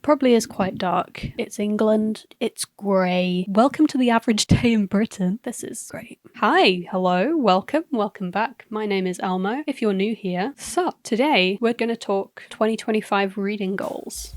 probably is quite dark. It's England. It's grey. Welcome to the average day in Britain. This is great. Hi, hello, welcome back. My name is Elmo, if you're new here. So, today we're going to talk 2025 reading goals.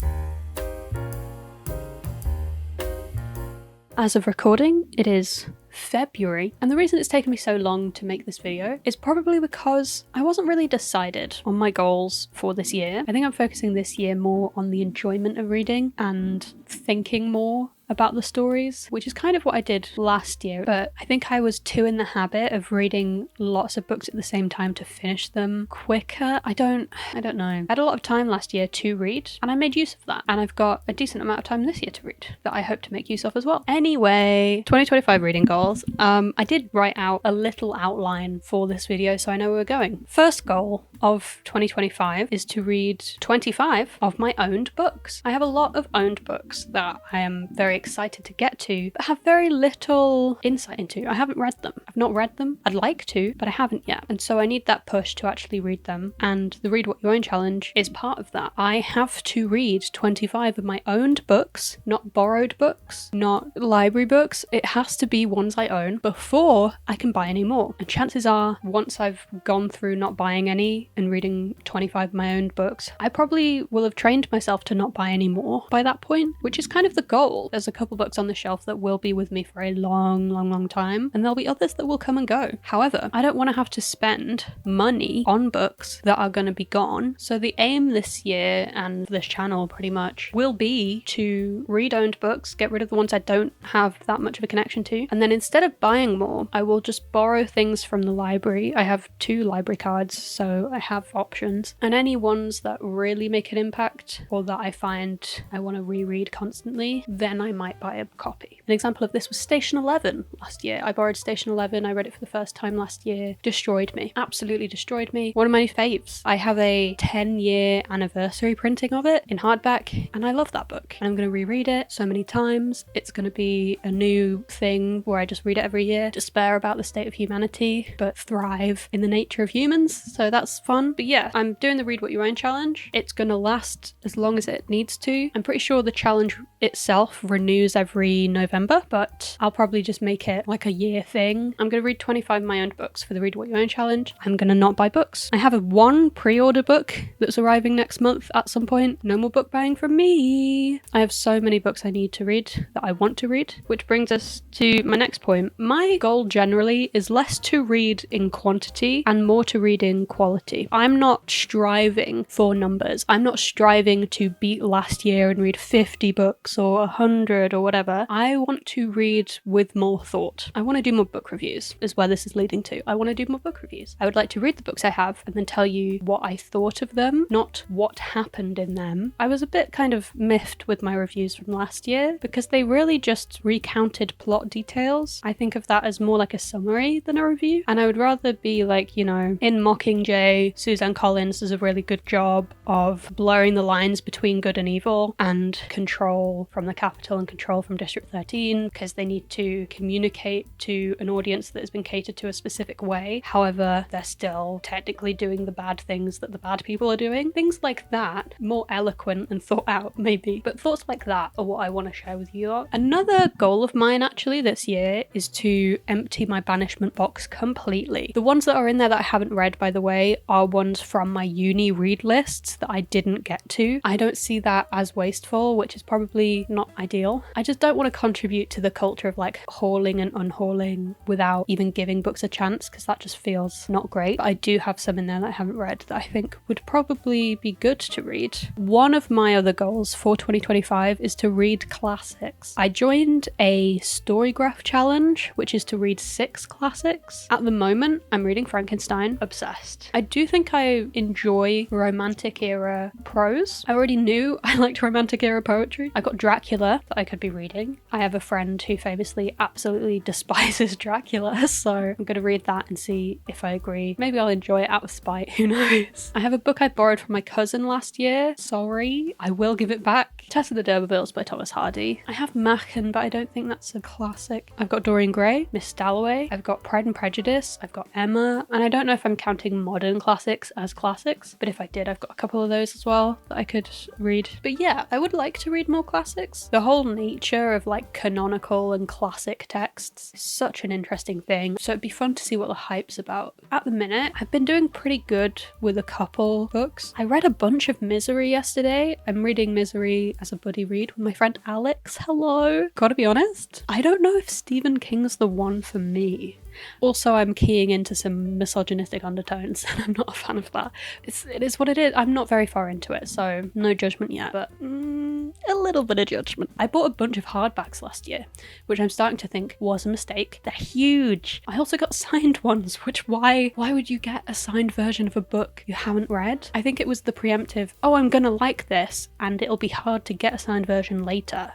As of recording, it is February, and the reason it's taken me so long to make this video is probably because I wasn't really decided on my goals for this year. I think I'm focusing this year more on the enjoyment of reading and thinking more about the stories, which is kind of what I did last year, but I think I was too in the habit of reading lots of books at the same time to finish them quicker. I don't know. I had a lot of time last year to read, and I made use of that, and I've got a decent amount of time this year to read that I hope to make use of as well. Anyway, 2025 reading goals. I did write out a little outline for this video so I know where we're going. First goal of 2025 is to read 25 of my owned books. I have a lot of owned books that I am very excited to get to, but have very little insight into. I haven't read them. I've not read them. I'd like to, but I haven't yet. And so I need that push to actually read them. And the Read What You Own challenge is part of that. I have to read 25 of my owned books, not borrowed books, not library books. It has to be ones I own before I can buy any more. And chances are, once I've gone through not buying any and reading 25 of my owned books, I probably will have trained myself to not buy any more by that point, which is kind of the goal. There's a couple books on the shelf that will be with me for a long time, and there'll be others that will come and go. However, I don't want to have to spend money on books that are going to be gone. So the aim this year and this channel pretty much will be to read owned books, get rid of the ones I don't have that much of a connection to, and then instead of buying more, I will just borrow things from the library. I have 2 library cards, so I have options, and any ones that really make an impact or that I find I want to reread constantly, then I might buy a copy. An example of this was Station 11 last year. I borrowed Station 11, I read it for the first time last year. Destroyed me. Absolutely destroyed me. One of my faves. I have a 10-year anniversary printing of it in hardback, and I love that book. And I'm going to reread it so many times. It's going to be a new thing where I just read it every year, despair about the state of humanity, but thrive in the nature of humans. So that's fun. But yeah, I'm doing the Read What You Own challenge. It's going to last as long as it needs to. I'm pretty sure the challenge itself renews every November, but I'll probably just make it like a year thing. I'm going to read 25 of my own books for the Read What You Own challenge. I'm going to not buy books. I have one pre-order book that's arriving next month at some point. No more book buying from me. I have so many books I need to read that I want to read, which brings us to my next point. My goal generally is less to read in quantity and more to read in quality. I'm not striving for numbers. I'm not striving to beat last year and read 50 books or 100 or whatever. I want to read with more thought. I want to do more book reviews, is where this is leading to. I want to do more book reviews. I would like to read the books I have and then tell you what I thought of them, not what happened in them. I was a bit kind of miffed with my reviews from last year because they really just recounted plot details. I think of that as more like a summary than a review, and I would rather be like, you know, in Mockingjay, Suzanne Collins does a really good job of blurring the lines between good and evil and control from the Capitol and control from District 13, because they need to communicate to an audience that has been catered to a specific way. However, they're still technically doing the bad things that the bad people are doing. Things like that, more eloquent and thought out maybe, but thoughts like that are what I want to share with you lot. Another goal of mine actually this year is to empty my Banishment box completely. The ones that are in there that I haven't read, by the way, are ones from my uni read lists that I didn't get to. I don't see that as wasteful, which is probably not ideal. I just don't want to contribute to the culture of like hauling and unhauling without even giving books a chance, because that just feels not great. But I do have some in there that I haven't read that I think would probably be good to read. One of my other goals for 2025 is to read classics. I joined a Storygraph challenge, which is to read 6 classics. At the moment, I'm reading Frankenstein, obsessed. I do think I enjoy romantic era prose. I already knew I liked romantic era poetry. I got Dracula that that I could be reading. I have a friend who famously absolutely despises Dracula, so I'm going to read that and see if I agree. Maybe I'll enjoy it out of spite, who knows. I have a book I borrowed from my cousin last year. Sorry, I will give it back. Tess of the D'Urbervilles by Thomas Hardy. I have Machen, but I don't think that's a classic. I've got Dorian Gray, Miss Dalloway. I've got Pride and Prejudice. I've got Emma, and I don't know if I'm counting modern classics as classics, but if I did, I've got a couple of those as well that I could read. But yeah, I would like to read more classics. The whole nature of like canonical and classic texts is such an interesting thing, so it'd be fun to see what the hype's about. At the minute, I've been doing pretty good with a couple books. I read a bunch of Misery yesterday. I'm reading Misery as a buddy read with my friend Alex. Hello. Gotta be honest, I don't know if Stephen King's the one for me. Also, I'm keying into some misogynistic undertones and I'm not a fan of that. It is what it is. I'm not very far into it, so no judgment yet, but a little bit of judgment. I bought a bunch of hardbacks last year, which I'm starting to think was a mistake. They're huge. I also got signed ones, which why would you get a signed version of a book you haven't read? I think it was the preemptive, oh, I'm gonna like this and it'll be hard to get a signed version later.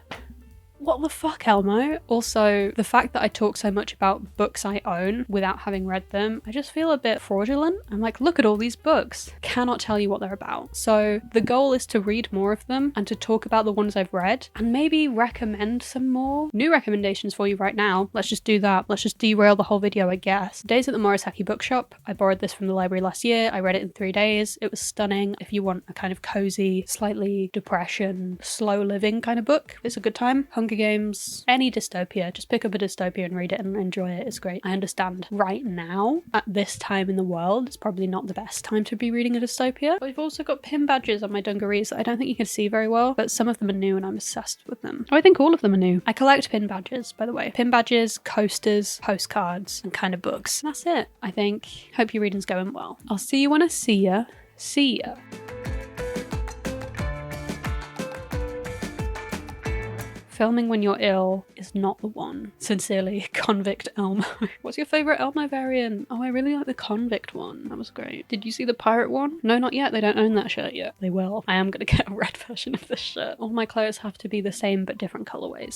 What the fuck, Elmo? Also, the fact that I talk so much about books I own without having read them, I just feel a bit fraudulent. I'm like, look at all these books. Cannot tell you what they're about. So the goal is to read more of them and to talk about the ones I've read and maybe recommend some more. New recommendations for you right now. Let's just do that. Let's just derail the whole video, I guess. Days at the Morisaki Bookshop. I borrowed this from the library last year. I read it in 3 days. It was stunning. If you want a kind of cozy, slightly depression, slow living kind of book, it's a good time. Hunger Games, any dystopia, just pick up a dystopia and read it and enjoy it. It's great. I understand right now, at this time in the world, it's probably not the best time to be reading a dystopia. But we've also got pin badges on my dungarees that I don't think you can see very well, but some of them are new and I'm obsessed with them. Oh, I think all of them are new. I collect pin badges, by the way. Pin badges, coasters, postcards, and kind of books. And that's it, I think. Hope your reading's going well. I'll see you when I see ya. See ya. Filming when you're ill is not the one. Sincerely, Convict Elmo. What's your favourite Elmo variant? Oh, I really like the Convict one. That was great. Did you see the Pirate one? No, not yet. They don't own that shirt yet. They will. I am going to get a red version of this shirt. All my clothes have to be the same but different colourways.